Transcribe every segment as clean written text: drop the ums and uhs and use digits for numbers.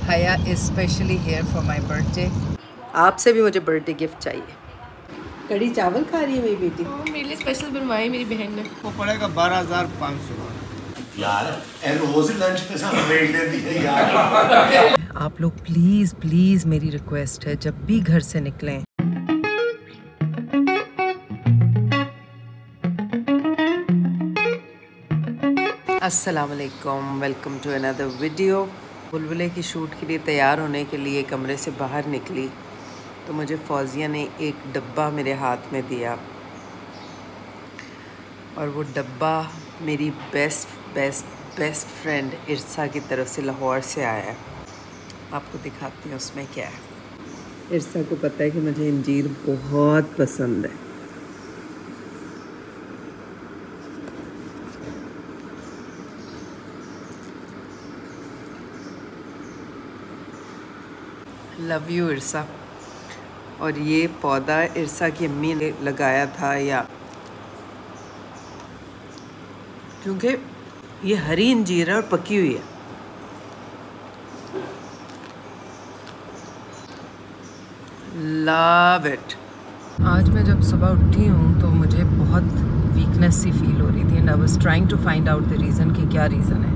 हया is specially here for my birthday. आपसे भी मुझे बर्थडे गिफ्ट चाहिए। कड़ी चावल खा रही है मेरी बेटी। मेरे लिए स्पेशल बनवाई मेरी बहन ने। वो पड़ेगा 12,500 यार। रोज लंच पे सब वेट देती है यार। आप लोग प्लीज प्लीज, मेरी रिक्वेस्ट है, जब भी घर से निकलें अस्सलाम वालेकुम, वेलकम टू अनदर वीडियो। बुलबुले की शूट के लिए तैयार होने के लिए कमरे से बाहर निकली तो मुझे फौजिया ने एक डब्बा मेरे हाथ में दिया और वो डब्बा मेरी बेस्ट फ्रेंड इरसा की तरफ से लाहौर से आया है। आपको दिखाती हूँ उसमें क्या है। इरसा को पता है कि मुझे इंजीर बहुत पसंद है। Love you इरसा। और ये पौधा इरसा की अम्मी ने लगाया था, या क्योंकि ये हरी इंजीर है और पकी हुई है। Love it. आज मैं जब सुबह उठी हूँ तो मुझे बहुत वीकनेस सी फील हो रही थी and I was trying to find out the reason कि क्या रीज़न है।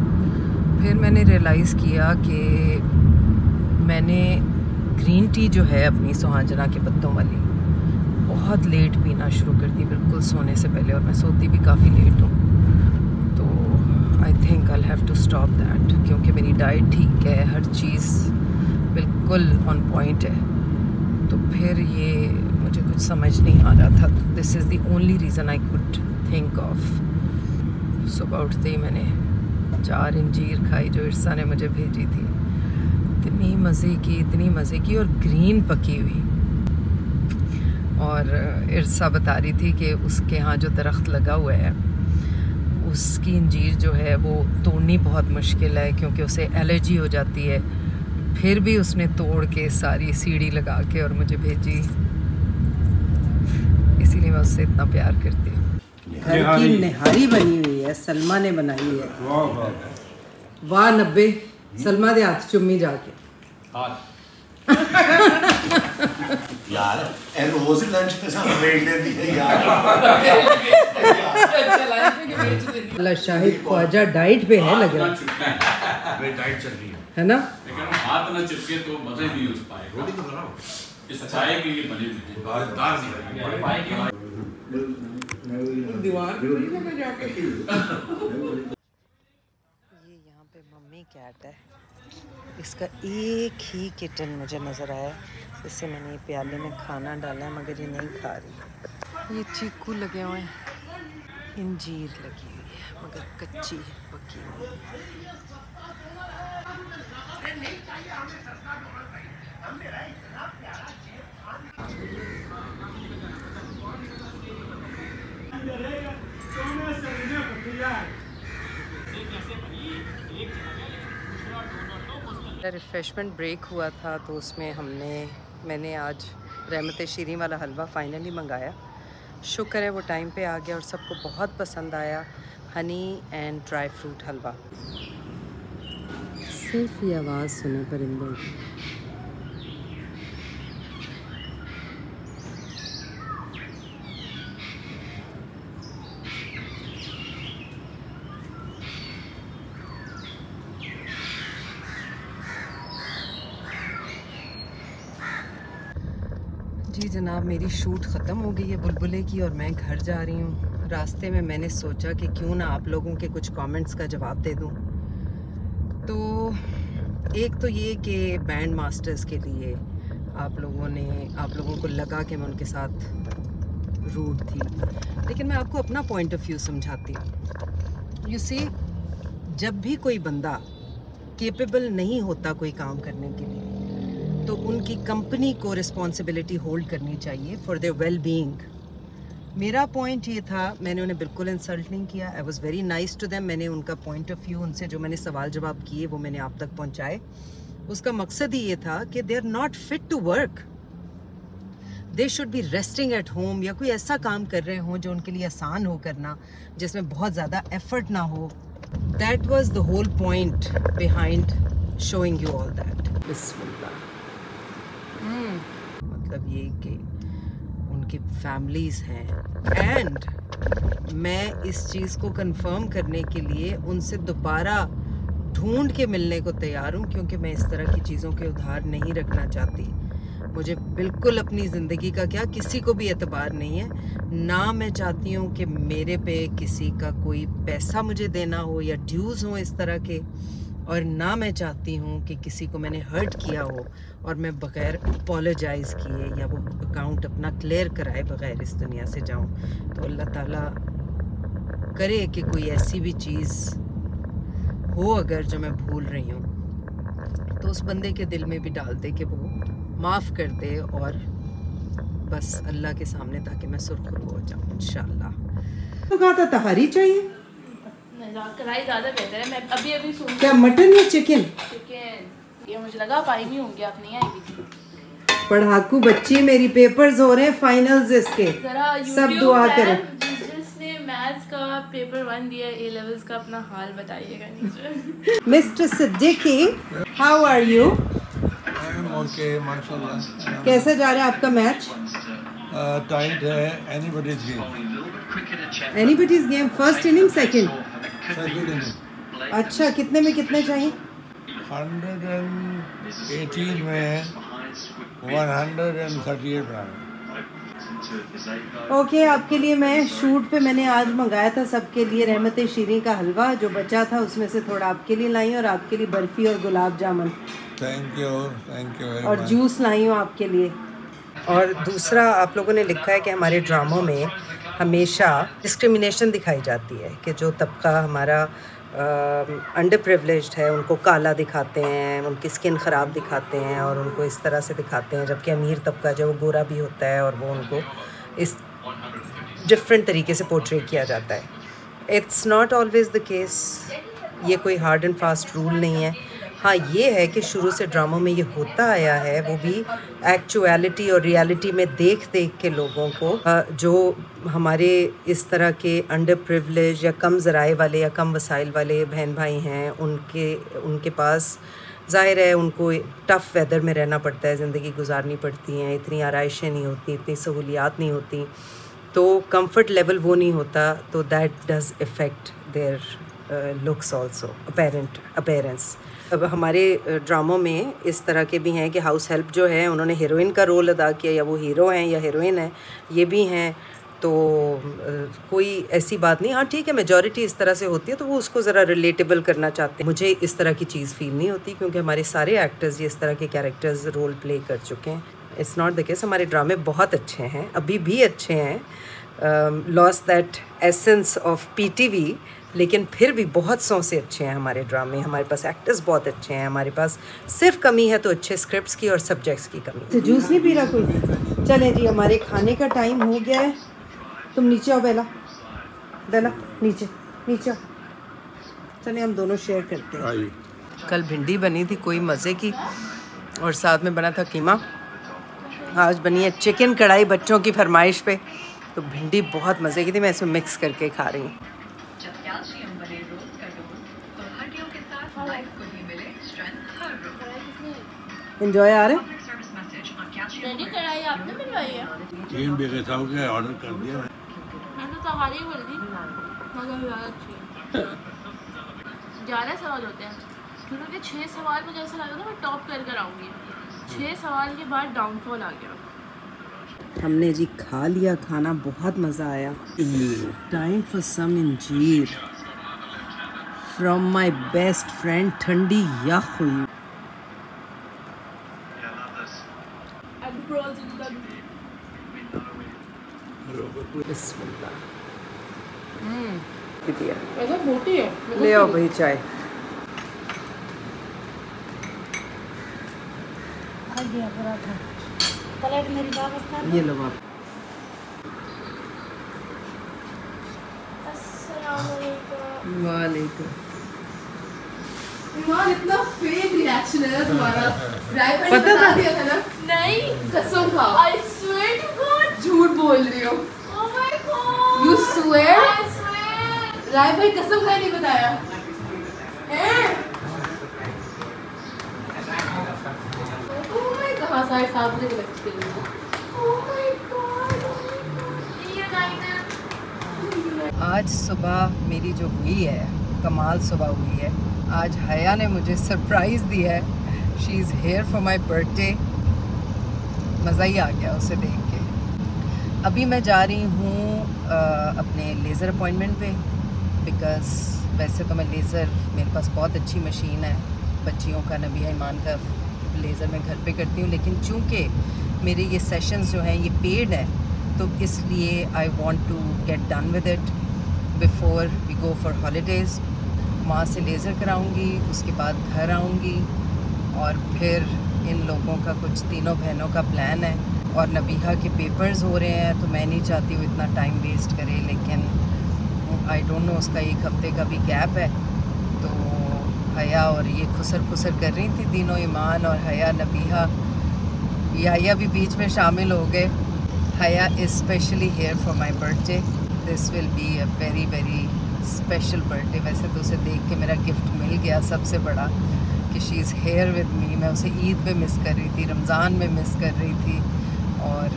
फिर मैंने रियलाइज़ किया कि मैंने ग्रीन टी जो है अपनी सुहांजना के पत्तों वाली बहुत लेट पीना शुरू कर दी, बिल्कुल सोने से पहले, और मैं सोती भी काफ़ी लेट हूँ। तो I think I have to stop that, क्योंकि मेरी डाइट ठीक है, हर चीज़ बिल्कुल ऑन पॉइंट है। तो फिर ये मुझे कुछ समझ नहीं आ रहा था। This is the only reason I could think of. सुबह उठते ही मैंने 4 इंजीर खाई जो इरसा ने मुझे भेजी थी। इतनी मज़े की और ग्रीन पकी हुई। और इरसा बता रही थी कि उसके यहाँ जो दरख्त लगा हुआ है उसकी इंजीर जो है वो तोड़नी बहुत मुश्किल है, क्योंकि उसे एलर्जी हो जाती है। फिर भी उसने तोड़ के सारी सीढ़ी लगा के और मुझे भेजी। इसीलिए मैं उससे इतना प्यार करती हूँ। घर की निहारी बनी हुई है, सलमा ने बनाई है। वाह 90 सलमा दे हाथ चुम्मी जाके। यार रोज लंच पे सब वेट देती है यार। अल्लाह शाहिद ख्वाजा डाइट पे है, लग रहा है। डाइट चल रही है ना। लेकिन हाथ ना चिपके तो मजा ही नहीं उस पाए। रोटी तो बनाओ, इस चाय के लिए बने हुए हैं। दाल सी दीवार पे जाके। ये यहाँ पे मम्मी कैट है, इसका एक ही किटन मुझे नज़र आया। इससे मैंने ये प्याले में खाना डाला है, मगर ये नहीं खा रही। ये चीकू लगे हुए हैं, इंजीर लगी हुई है मगर कच्ची है, पकी नहीं। रिफ़्रेशमेंट ब्रेक हुआ था तो उसमें मैंने आज रहमत शीरीं वाला हलवा फाइनली मंगाया। शुक्र है वो टाइम पे आ गया और सबको बहुत पसंद आया। हनी एंड ड्राई फ्रूट हलवा। सिर्फ ये आवाज़ सुने परिंदों की। जी जनाब, मेरी शूट ख़त्म हो गई है बुलबुले की और मैं घर जा रही हूँ। रास्ते में मैंने सोचा कि क्यों ना आप लोगों के कुछ कमेंट्स का जवाब दे दूँ। तो एक तो ये कि बैंड मास्टर्स के लिए आप लोगों को लगा कि मैं उनके साथ रूड थी, लेकिन मैं आपको अपना पॉइंट ऑफ व्यू समझाती हूँ। यू सी, जब भी कोई बंदा केपेबल नहीं होता कोई काम करने के लिए तो उनकी कंपनी को रिस्पॉन्सिबिलिटी होल्ड करनी चाहिए फॉर देयर वेल बीइंग। मेरा पॉइंट ये था, मैंने उन्हें बिल्कुल इंसल्ट नहीं किया। I was very nice to them. मैंने उनका पॉइंट ऑफ व्यू, उनसे जो मैंने सवाल जवाब किए वो मैंने आप तक पहुंचाए। उसका मकसद ही ये था कि they are not fit to work, they should be resting at home, या कोई ऐसा काम कर रहे हों जो उनके लिए आसान हो करना, जिसमें बहुत ज़्यादा एफर्ट ना हो, that was the whole point behind showing you all that. बिस्मिल्लाह। मतलब ये कि उनकी फैमिलीज़ हैं एंड मैं इस चीज़ को कंफर्म करने के लिए उनसे दोबारा ढूंढ के मिलने को तैयार हूँ, क्योंकि मैं इस तरह की चीज़ों के उधार नहीं रखना चाहती। मुझे बिल्कुल अपनी ज़िंदगी का क्या किसी को भी एतबार नहीं है। ना मैं चाहती हूँ कि मेरे पे किसी का कोई पैसा मुझे देना हो या ड्यूज़ हो इस तरह के, और ना मैं चाहती हूँ कि किसी को मैंने हर्ट किया हो और मैं बग़ैर अपोलोजाइज़ किए या वो अकाउंट अपना क्लियर कराए बग़ैर इस दुनिया से जाऊँ। तो अल्लाह ताला करे कि कोई ऐसी भी चीज़ हो अगर जो मैं भूल रही हूँ, तो उस बंदे के दिल में भी डाल दे कि वो माफ़ कर दे, और बस अल्लाह के सामने ताकि मैं सुरखरू हो जाऊँ इंशाल्लाह। तो कहा था तहारी चाहिए, कढ़ाई ज़्यादा बेहतर है। मैं अभी सुन क्या मटन या चिकन? चिकन। ये मुझे लगा आप आई नहीं होंगे, आप नहीं आई भी। पढ़ाकू बच्ची, मेरी पेपर्स हो रहे हैं फाइनल्स इसके, सब दुआ करें। जिसने मैथ्स का पेपर 1 दिया ए लेवल्स का अपना हाल बताइएगा नीचे। Mister Siddiqui, how are you? Okay माशाल्लाह। कैसा जा रहा है आपका मैच? टाइट है, anybody's game. Anybody's game, first inning second? Second inning. अच्छा, कितने में कितने चाहिए? 118 में 138 रन। ओके, आपके लिए मैं शूट पे मैंने आज मंगाया था सबके लिए रहमत शीरी का हलवा, जो बचा था उसमें से थोड़ा आपके लिए लाई, और आपके लिए बर्फ़ी और gulab jamun. Thank you very much. और जूस लाई हूँ आपके लिए। और दूसरा, आप लोगों ने लिखा है कि हमारे ड्रामों में हमेशा डिस्क्रिमिनेशन दिखाई जाती है, कि जो तबका हमारा अंडर प्रिविलेज्ड है उनको काला दिखाते हैं, उनकी स्किन ख़राब दिखाते हैं और उनको इस तरह से दिखाते हैं, जबकि अमीर तबका जो वो गोरा भी होता है और वो उनको इस डिफरेंट तरीके से पोर्ट्रे किया जाता है। It's not always the case, ये कोई हार्ड एंड फास्ट रूल नहीं है। हाँ, ये है कि शुरू से ड्रामों में ये होता आया है, वो भी एक्चुअलिटी और रियलिटी में देख देख के लोगों को, जो हमारे इस तरह के अंडर प्रिविलेज या कम ज़राए वाले या कम वसाइल वाले बहन भाई हैं, उनके पास ज़ाहिर है उनको टफ़ वेदर में रहना पड़ता है, ज़िंदगी गुजारनी पड़ती हैं, इतनी आराइशें नहीं होती, इतनी सहूलियात नहीं होती, तो कंफर्ट लेवल वो नहीं होता, तो that does effect there looks also, appearance. अब हमारे ड्रामों में इस तरह के भी हैं कि हाउस हेल्प जो है उन्होंने हीरोइन का रोल अदा किया, या वो हीरो हैं या हीरोइन है, ये भी हैं, तो कोई ऐसी बात नहीं। हाँ ठीक है, मेजॉरिटी इस तरह से होती है तो वो उसको ज़रा रिलेटेबल करना चाहते हैं। मुझे इस तरह की चीज़ फील नहीं होती, क्योंकि हमारे सारे एक्टर्स ये इस तरह के कैरेक्टर्स रोल प्ले कर चुके हैं। It's not the case. हमारे ड्रामे बहुत अच्छे हैं, अभी भी अच्छे हैं, loss that essence of PTV, लेकिन फिर भी बहुत सौ से अच्छे हैं हमारे ड्रामे। हमारे पास एक्टर्स बहुत अच्छे हैं, हमारे पास सिर्फ कमी है तो अच्छे स्क्रिप्ट्स की और सब्जेक्ट्स की कमी। तो जूस नहीं पी रहा कोई? चलें जी, हमारे खाने का टाइम हो गया है। तुम नीचे आओ, बेला नीचे आओ। चलें हम दोनों शेयर करते हैं। कल भिंडी बनी थी कोई मज़े की, और साथ में बना था कीमा। आज बनी है चिकन कढ़ाई बच्चों की फरमाइश पे, तो भिंडी बहुत मज़े की थी, मैं इसमें मिक्स करके खा रही हूँ। एंजॉय आ रहे? कढ़ाई आपने बनवाई है? 3 बेगसाओं के ऑर्डर कर दिया। मैं तो तहारी बोल दी, मगर ज़्यादा अच्छी है। 11 सवाल होते हैं, शुरू के 6 सवाल मुझे ऐसा लगा था मैं टॉप कर आऊँगी, 6 सवाल के बाद डाउनफॉल आ गया। हमने जी खा लिया खाना, बहुत मज़ा आया। टाइम फॉर सम इंजीर फ्रॉम माई बेस्ट फ्रेंड। ठंडी यख हुई। ऐसा मोटी है। ले आओ भाई चाय। ये लो आप। वालेकुम। ईमान, इतना फेक रिएक्शन है ना तुम्हारा। पता था? दिया था ना? नहीं, कसम खा। I swear to God, झूठ बोल रही हो। Oh my God. You swear? I swear. राय भाई कसम खा नहीं बताया। कहाँ साइड साफ के आज सुबह मेरी जो हुई है, कमाल सुबह हुई है। आज हया ने मुझे सरप्राइज़ दिया है। She is here for my birthday. मज़ा ही आ गया उसे देख के। अभी मैं जा रही हूँ अपने लेज़र अपॉइंटमेंट पे, बिकॉज़ वैसे तो मैं लेज़र, मेरे पास बहुत अच्छी मशीन है बच्चियों का, नबिया ईमान का लेज़र मैं घर पे करती हूँ, लेकिन चूँकि मेरे ये सेशंस जो हैं ये पेड हैं, तो इसलिए I want to get done with it before we go for holidays. वहाँ से लेज़र कराऊँगी, उसके बाद घर आऊँगी और फिर इन लोगों का कुछ तीनों बहनों का प्लान है और नबीहा के पेपर्स हो रहे हैं, तो मैं नहीं चाहती हूँ इतना टाइम वेस्ट करे, लेकिन आई डोंट नो, उसका 1 हफ़्ते का भी गैप है। तो हया और ये खुसर कर रही थी तीनों, ईमान और हया, नबीहा, या भी बीच में शामिल हो गए। हया is specially here for my birthday. This will be a very very special birthday. वैसे तो उसे देख के मेरा गिफ्ट मिल गया सबसे बड़ा, कि she is here with me. मैं उसे ईद पे मिस कर रही थी, रमज़ान में मिस कर रही थी, और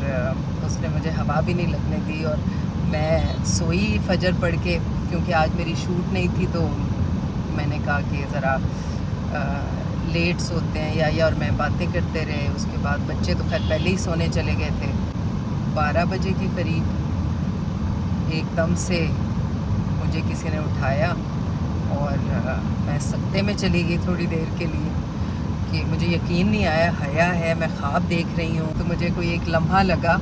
उसने मुझे हवा भी नहीं लगने दी। और मैं सोई फजर पढ़ के, क्योंकि आज मेरी शूट नहीं थी, तो मैंने कहा कि ज़रा लेट सोते हैं या और मैं बातें करते रहे। उसके बाद बच्चे तो खैर पहले ही सोने चले गए थे। 12 बजे के करीब एकदम से मुझे किसी ने उठाया और मैं सकते में चली गई थोड़ी देर के लिए, कि मुझे यकीन नहीं आया हया है, मैं ख्वाब देख रही हूँ। तो मुझे कोई एक लम्हा लगा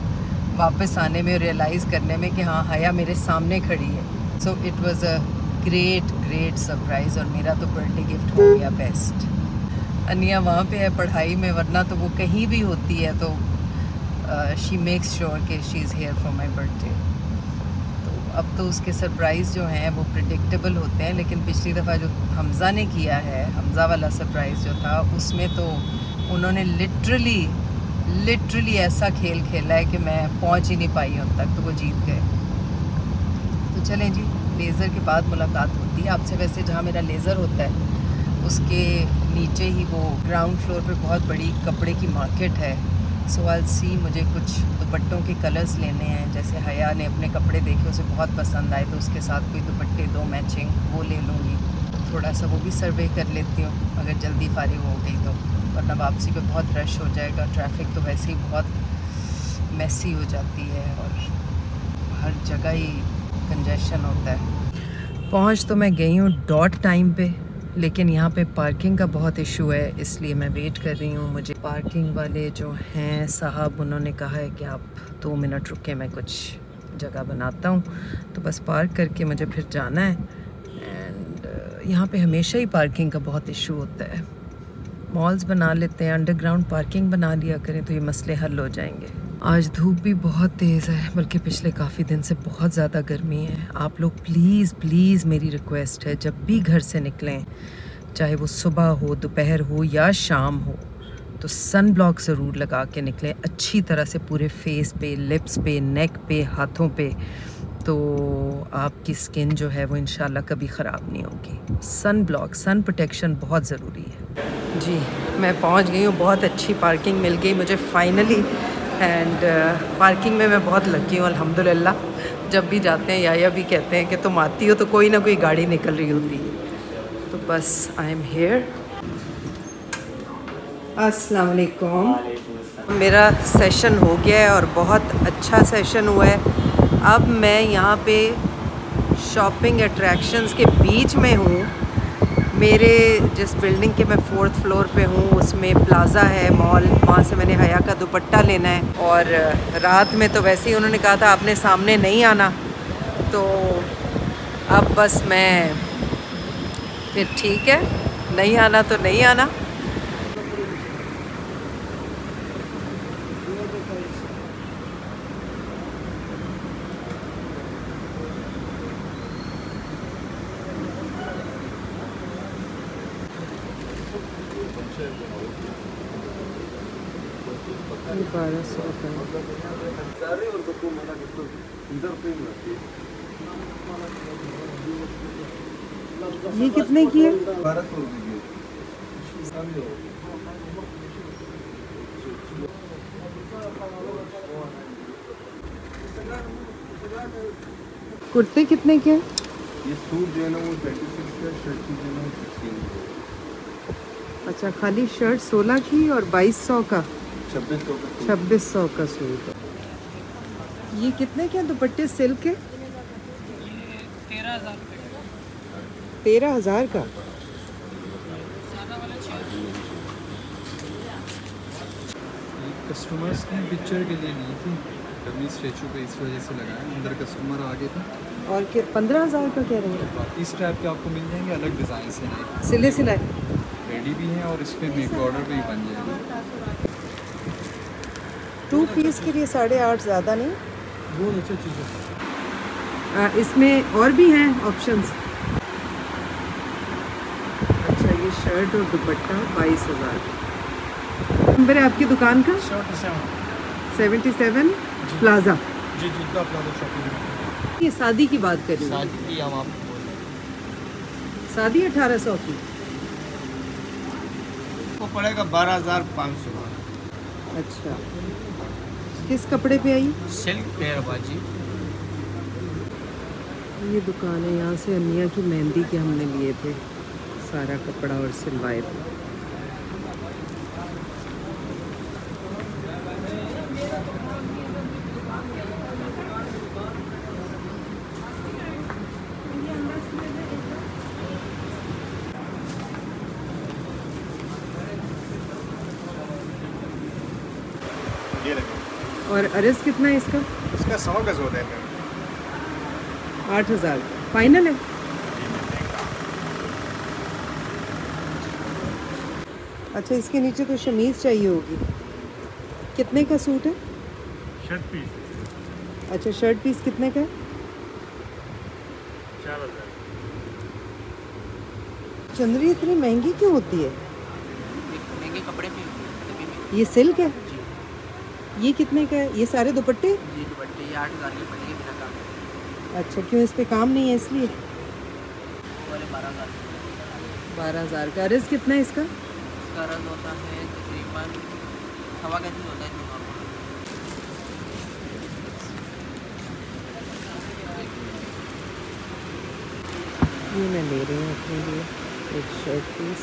वापस आने में, रियलाइज़ करने में कि हाँ हया मेरे सामने खड़ी है। So it was a great surprise, और मेरा तो बर्थडे गिफ्ट हो गया बेस्ट। अनिया वहाँ पे है पढ़ाई में, वरना तो वो कहीं भी होती है तो शी मेक्स श्योर कि she is here for my birthday. तो अब तो उसके सरप्राइज़ जो हैं वो प्रिडिक्टेबल होते हैं, लेकिन पिछली दफ़ा जो हमज़ा ने किया है, हमज़ा वाला सरप्राइज़ जो था, उसमें तो उन्होंने लिटरली ऐसा खेल खेला है कि मैं पहुंच ही नहीं पाई उन तक, तो वो जीत गए। तो चलें जी, लेज़र के बाद मुलाकात होती है आपसे। वैसे जहाँ मेरा लेज़र होता है उसके नीचे ही वो ग्राउंड फ्लोर पे बहुत बड़ी कपड़े की मार्केट है। सो आई सी, मुझे कुछ दुपट्टों के कलर्स लेने हैं। जैसे हया ने अपने कपड़े देखे, उसे बहुत पसंद आए, तो उसके साथ कोई दुपट्टे 2 मैचिंग वो ले लूँगी। थोड़ा सा वो भी सर्वे कर लेती हूँ अगर जल्दी फारिग हो गई तो, वरना वापसी पे बहुत रश हो जाएगा। ट्रैफिक तो वैसे ही बहुत मैसी हो जाती है और हर जगह ही कंजेशन होता है। पहुँच तो मैं गई हूँ डॉट टाइम पे, लेकिन यहाँ पे पार्किंग का बहुत इशू है, इसलिए मैं वेट कर रही हूँ। मुझे पार्किंग वाले जो हैं साहब, उन्होंने कहा है कि आप 2 मिनट रुके, मैं कुछ जगह बनाता हूँ, तो बस पार्क करके मुझे फिर जाना है। एंड यहाँ पे हमेशा ही पार्किंग का बहुत इशू होता है। मॉल्स बना लेते हैं, अंडरग्राउंड पार्किंग बना लिया करें तो ये मसले हल हो जाएंगे। आज धूप भी बहुत तेज़ है, बल्कि पिछले काफ़ी दिन से बहुत ज़्यादा गर्मी है। आप लोग प्लीज़ मेरी रिक्वेस्ट है, जब भी घर से निकलें, चाहे वो सुबह हो, दोपहर हो या शाम हो, तो सन ब्लॉक ज़रूर लगा के निकलें, अच्छी तरह से पूरे फेस पे, लिप्स पे, नेक पे, हाथों पे, तो आपकी स्किन जो है वो इंशाल्लाह कभी ख़राब नहीं होगी। सन ब्लॉक, सन प्रोटेक्शन बहुत ज़रूरी है जी। मैं पहुंच गई हूँ, बहुत अच्छी पार्किंग मिल गई मुझे फाइनली। एंड पार्किंग में मैं बहुत लकी हूँ अल्हम्दुलिल्लाह। जब भी जाते हैं या भी कहते हैं कि तुम आती हो तो कोई ना कोई गाड़ी निकल रही होती है। तो बस आई एम हेयर। अस्सलाम वालेकुम। मेरा सेशन हो गया है और बहुत अच्छा सेशन हुआ है। अब मैं यहाँ पे शॉपिंग अट्रैक्शंस के बीच में हूँ। मेरे जिस बिल्डिंग के मैं 4th फ्लोर पे हूँ उसमें प्लाज़ा है, मॉल, वहाँ से मैंने हया का दुपट्टा लेना है। और रात में तो वैसे ही उन्होंने कहा था आपने सामने नहीं आना, तो अब बस मैं फिर ठीक है, नहीं आना तो नहीं आना। ये कितने की है? 1200 रुपये की। कुर्ते कितने के हैं? ये सूट जो है ना वो 26 का, शर्ट की जो है ना 16 का। अच्छा, खाली शर्ट 16 की और 2200 का, 2600 का। 2600 का सूट है। ये कितने के हैं दुपट्टे सिल्क के? 13,000 का। कस्टमर्स की पिक्चर के लिए नहीं थी, डमी स्टैचू पे इस वजह से लगाया, अंदर कस्टमर आ गए थे। और क्या 15,000 का कह रहे हैं? इस टाइप के आपको मिल जाएंगे, अलग डिज़ाइन से नहीं, सिले सिलाए रेडी भी हैं और इस पर मेक ऑर्डर भी बन जाएगा। 2 पीस के लिए 8.5 ज़्यादा नहीं? बहुत अच्छा चीज़ है। इसमें और भी हैं ऑप्शंस? अच्छा, ये शर्ट और दुपट्टा 22,000। नंबर है आपकी दुकान का? 77 प्लाजा। जी जुद्दा प्लाजा शॉपिंग। ये शादी की बात करें? शादी की हम आपको बोल रहे हैं। शादी 1800 की। वो पड़ेगा 12,500। अच्छा, किस कपड़े पे आई? सिल्क पेयर बाजी। ये दुकान है, यहाँ से अनिया की मेहंदी के हमने लिए थे सारा कपड़ा और सिलवाए थे। और अरज कितना है इसका? इसका 100 गज होता है मैम। 8,000 फाइनल है। अच्छा, इसके नीचे तो शमीज़ चाहिए होगी। कितने का सूट है? शर्ट पीस अच्छा, शर्ट पीस कितने का है? 4,000। चंदरी इतनी महंगी क्यों होती है? महंगे कपड़े पे ये सिल्क है? ये कितने का है? ये सारे दुपट्टे? जी दुपट्टे ये 8,000 के पड़ेंगे बिना काम। अच्छा, क्यों इस पे काम नहीं है इसलिए? वाले 12,000। 12,000 का। अरज कितना है इसका? इसका रंग होता है तकरीबन 1.25 गज होता है नॉर्मल। ये मैं ले रही हूँ अपने लिए एक शर्ट पीस।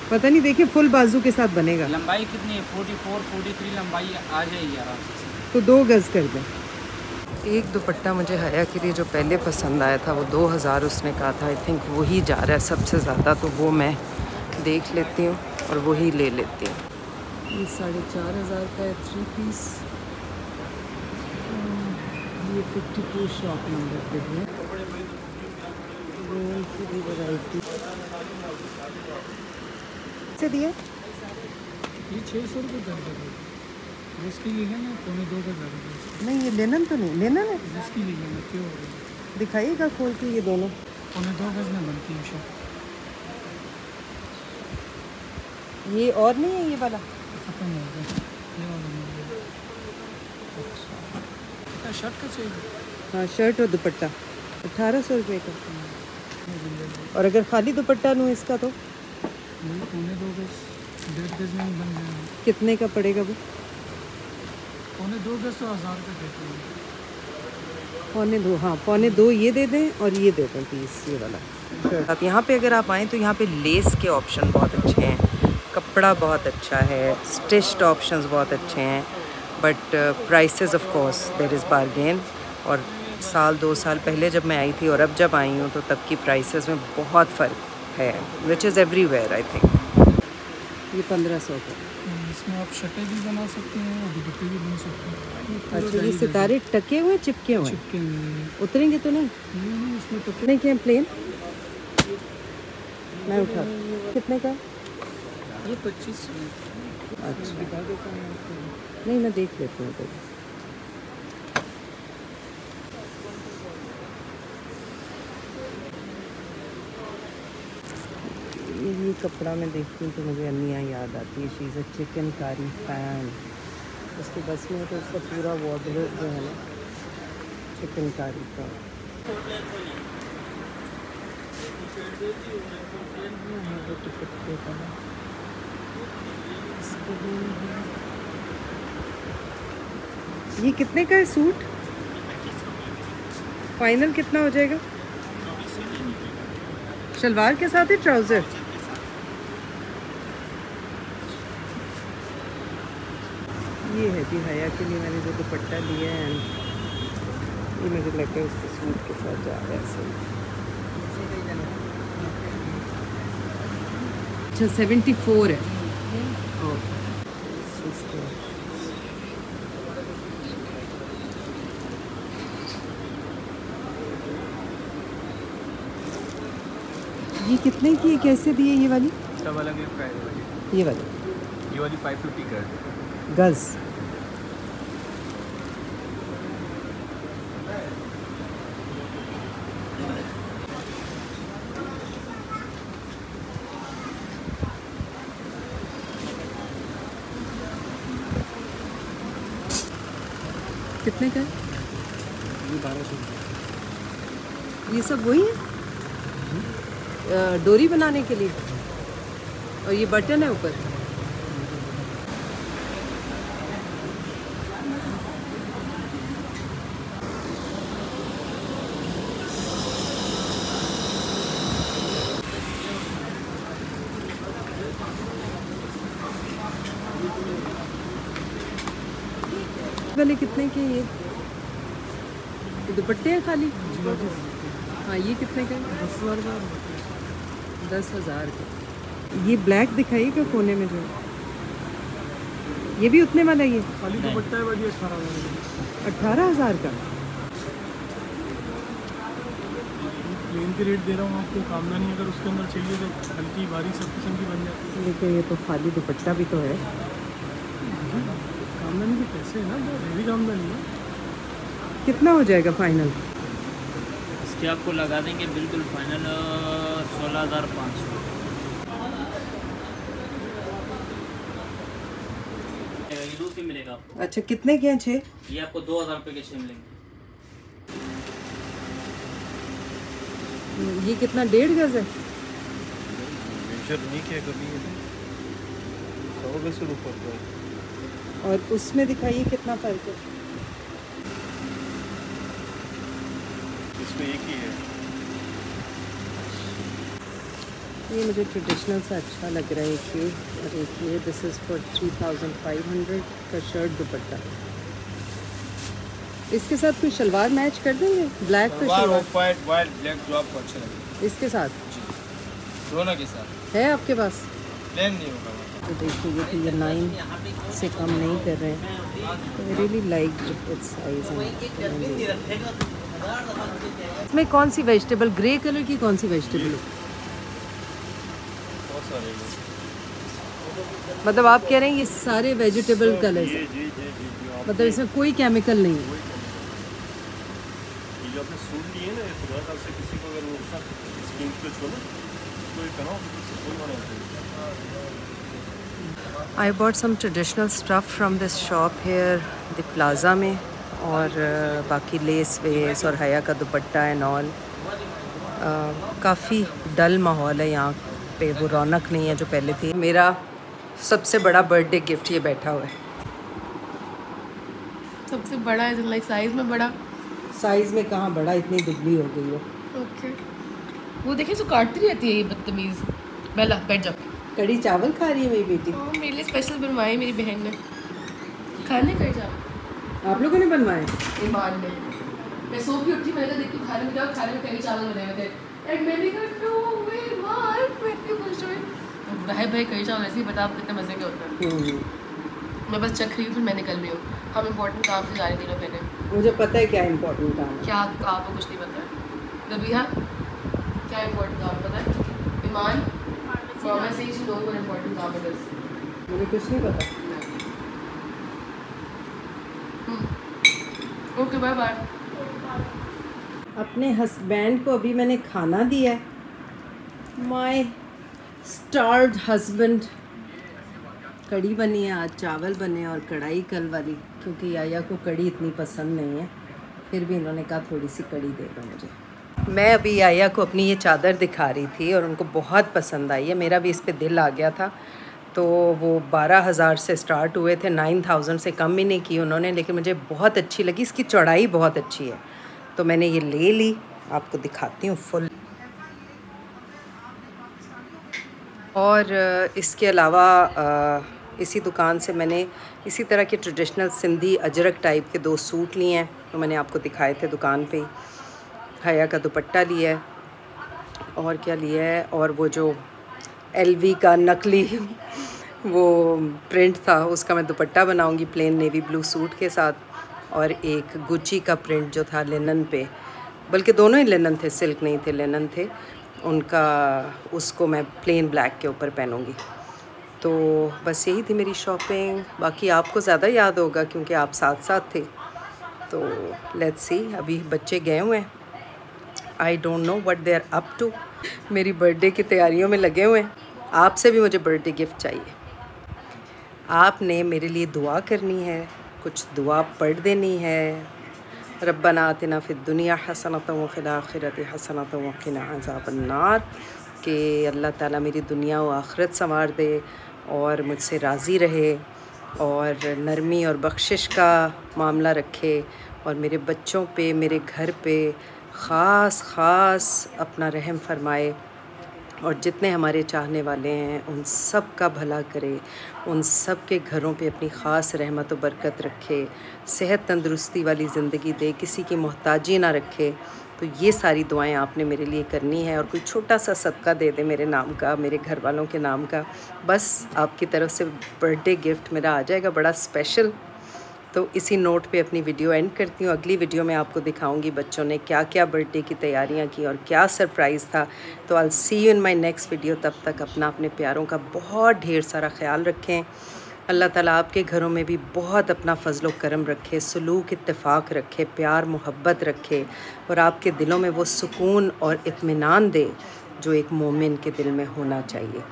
पता नहीं, देखिए फुल बाजू के साथ बनेगा। लंबाई कितनी है? 44 43 लंबाई आ जाएगी आराम से। तो 2 गज कर दें। एक दुपट्टा मुझे हया के लिए जो पहले पसंद आया था वो 2,000 उसने कहा था। आई थिंक वही जा रहा है सबसे ज़्यादा, तो वो मैं देख लेती हूँ और वही ले लेती हूँ। ये 4,500 का है 3 पीस। ये 52 शॉप नंबर पे है। की भी वैरायटी से दिया। ये 600 रुपये कर देगा, उसकी ले लेना, 2.25 गज। नहीं, ये लेनन तो नहीं, लेनन है। उसकी ले लेना, क्यों हो रही है? दिखाइएगा खोल के ये दोनों। 2.25 गज में बनती है शर्ट। ये और नहीं है ये वाला? खत्म हो गया ये वाला मिल गया। अच्छा, शर्ट का चाहिए? हाँ, शर्ट और दुपट्टा 1,800 रुपये का। और अगर खाली दुपट्टा लूँ इसका तो? नहीं, 2.25 गज, 1.5 गज में ही बन जाएगा। कितने का पड़ेगा वो? 2.25 गज तो 1,000 का देते हैं। 2.25। हाँ, 2.25 ये दे दें और ये दे दें पीस ये वाला। अब यहाँ पे अगर आप आएँ तो यहाँ पे लेस के ऑप्शन बहुत अच्छे हैं, कपड़ा बहुत अच्छा है, स्टिच्ड ऑप्शंस बहुत अच्छे हैं, but prices of course there is bargain. और 1-2 साल पहले जब मैं आई थी और अब जब आई हूँ तो तब की प्राइसेस में बहुत फ़र्क है, which is everywhere I think. ये 1,500 का। इसमें आप शर्टें भी बना सकते हैं और दुपट्टे भी बन सकते हैं। अच्छा, ये सितारे टके हुए चिपके हुए चिपके हुए उतरेंगे तो नहीं? नहीं, इसमें तो कितने के हैं प्लेन? मैं उठा। कितने का? ये 25 अच्छा, दिखा देता हूँ आपको। नहीं मैं देख लेती हूँ तो। ये कपड़ा मैं देखती हूँ तो मुझे अन्निया याद आती है। She is a chikankari fan. उसके बस में तो उसका पूरा वार्डरोब जो है ना चिकनकारी का। ये कितने का है सूट? फाइनल कितना हो जाएगा? शलवार के साथ ही ट्राउज़र? ये है जी हया के लिए मैंने जो दुपट्टा लिया है, ये मुझे लगता है उसके सूट के साथ जा रहा है सही। अच्छा 74 है। ये कितने की है, कैसे दिए ये वाली? सब अलग अलग प्राइस वाली। ये वाली 550 कर गज़। कितने का है? ये 1200। ये सब वही है डोरी बनाने के लिए, और ये बटन है ऊपर। वाले कितने के ये दुपट्टे हैं खाली? हाँ ये कितने का है? 10,000 का। ये ब्लैक दिखाइएगा कोने में जो, ये भी उतने वाला ही है? खाली दुपट्टा है बड़ी 18,000 का। प्लेन के रेट दे रहा हूँ आपको, कामदानी अगर उसके अंदर चाहिए तो हल्की भारी सब किस्म की बन जाती है। देखो ये तो खाली दुपट्टा भी तो है। कामदानी के पैसे है ना, हेवी कामदानी है। कितना हो जाएगा फाइनल? इसके आपको लगा देंगे बिल्कुल फाइनल 16,500। ये दूसरी मिलेगा आपको। अच्छा कितने के हैं 6? ये आपको 2,000 रुपये के 6 मिलेंगे। ये कितना 1.5 गज है? मेजर नहीं किया कभी, 100 गज से ऊपर का है। और उसमें दिखाइए कितना फर्क है? इसमें एक ही है। ये मुझे ट्रेडिशनल सा अच्छा लग रहा है एक ये, और एक ये। दिस इज़ फॉर 3,500 का शर्ट दुपट्टा। इसके साथ कोई शलवार मैच कर देंगे? ब्लैक का शलवार व्हाइट ब्लैक जो आपको अच्छा लगे। इसके साथ दोनों के साथ है आपके पास? प्लेन नहीं होगा। तो देखिए कि ये 9 से कम नहीं कर रहे हैं। तो I really like it's size. इसमें कौन सी वेजिटेबल, ग्रे कलर की कौन सी वेजिटेबल है? बहुत सारे मतलब आप कह रहे हैं ये सारे वेजिटेबल कलर्स हैं? जी मतलब इसमें कोई केमिकल नहीं है? ये जो आपने सूट लिए ना, खुदा का से किसी को अगर वो स्किन पे छोड़ो कोई करो कोई मना नहीं। I bought some traditional stuff from this shop here, the plaza में, और बाकी लेस वेस और हया का दुपट्टा एंड ऑल। काफ़ी डल माहौल है यहाँ पे, वो रौनक नहीं है जो पहले थी। मेरा सबसे बड़ा बर्थडे गिफ्ट ये बैठा हुआ है। सबसे बड़ा है लाइक साइज में बड़ा? साइज़ में कहाँ बड़ा, इतनी दुबली हो गई है। ओके। वो देखिए जो काटती रहती है ये बदतमीज़। बेला बैठ जाओ। कड़ी चावल खा रही है मेरी बेटी। मेरे लिए स्पेशल बनवाए मेरी बहन ने। खाने कड़ी चावल आप लोगों ने बनवाए? ईमान ने। मैं सो के उठी, मैंने कहा देखती हूँ खाने में क्या, खाने में कड़ी चावल बने हुए थे। एंड मैंने कहा नो वे ईमान, मैं इतनी खुश हुई। भाई कड़ी चावल ऐसे ही बता आप कितने मज़े के होते हैं। मैं बस चख रही हूँ, फिर मैं निकल रही हूँ। हम इम्पोर्टेंट काम से जा रही थी ना मैंने। मुझे पता है क्या इम्पोर्टेंट काम है। क्या आपको कुछ नहीं पता है? रबिया क्या इम्पोर्टेंट काम पता है? ईमान Mama says you know what important काम it is. मुझे कुछ नहीं पता। Okay bye bye. अपने हस्बैंड को अभी मैंने खाना दिया है। My starved husband. कड़ी बनी है आज, चावल बने और कढ़ाई कल वाली, क्योंकि याया को कड़ी इतनी पसंद नहीं है। फिर भी इन्होंने कहा थोड़ी सी कड़ी दे दो मुझे। मैं अभी आया को अपनी ये चादर दिखा रही थी और उनको बहुत पसंद आई है, मेरा भी इस पे दिल आ गया था। तो वो 12,000 से स्टार्ट हुए थे, 9,000 से कम ही नहीं की उन्होंने, लेकिन मुझे बहुत अच्छी लगी, इसकी चौड़ाई बहुत अच्छी है तो मैंने ये ले ली। आपको दिखाती हूँ फुल। और इसके अलावा इसी दुकान से मैंने इसी तरह के ट्रेडिशनल सिंधी अजरक टाइप के 2 सूट लिए हैं, तो मैंने आपको दिखाए थे दुकान पे ही। हया का दुपट्टा लिया है और क्या लिया है, और वो जो LV का नकली वो प्रिंट था उसका मैं दुपट्टा बनाऊंगी प्लेन नेवी ब्लू सूट के साथ, और एक गुच्ची का प्रिंट जो था लिनन पे, बल्कि दोनों ही लिनन थे, सिल्क नहीं थे, लिनन थे उनका, उसको मैं प्लेन ब्लैक के ऊपर पहनूंगी। तो बस यही थी मेरी शॉपिंग। बाकी आपको ज़्यादा याद होगा क्योंकि आप साथ साथ थे। तो लेट्स सी, अभी बच्चे गए हुए हैं, I don't know what they are up to. मेरी बर्थडे की तैयारियों में लगे हुए हैं। आपसे भी मुझे बर्थडे गिफ्ट चाहिए। आपने मेरे लिए दुआ करनी है, कुछ दुआ पढ़ देनी है। रब्बना आतिना फिद दुनिया हसनतन व फिल आखिरति हसनतन व क़िना अज़ाबन्नार, कि अल्लाह ताला मेरी दुनिया व आखिरत संवार दे और मुझसे राज़ी रहे और नरमी और बख्शिश का मामला रखे, और मेरे बच्चों पे, मेरे घर पे ख़ास अपना रहम फरमाए, और जितने हमारे चाहने वाले हैं उन सब का भला करे, उन सब के घरों पे अपनी ख़ास रहमत व बरकत रखे, सेहत तंदुरुस्ती वाली ज़िंदगी दे, किसी की मोहताजी ना रखे। तो ये सारी दुआएं आपने मेरे लिए करनी है, और कोई छोटा सा सदका दे दे मेरे नाम का, मेरे घर वालों के नाम का, बस आपकी तरफ से बर्थडे गिफ्ट मेरा आ जाएगा बड़ा स्पेशल। तो इसी नोट पे अपनी वीडियो एंड करती हूँ। अगली वीडियो में आपको दिखाऊंगी बच्चों ने क्या क्या बर्थडे की तैयारियाँ की और क्या सरप्राइज़ था। तो I will see you in my next video. तब तक अपना, अपने प्यारों का बहुत ढेर सारा ख्याल रखें। अल्लाह ताला आपके घरों में भी बहुत अपना फजल व करम रखे, सलूक इत्तेफाक रखे, प्यार मोहब्बत रखे, और आपके दिलों में वो सुकून और इत्मीनान दे जो एक मोमिन के दिल में होना चाहिए।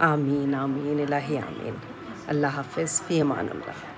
आमीन आमीन इलाही आमीन। अल्लाह हाफ़िज़, फ़ी अमान अल्लाह।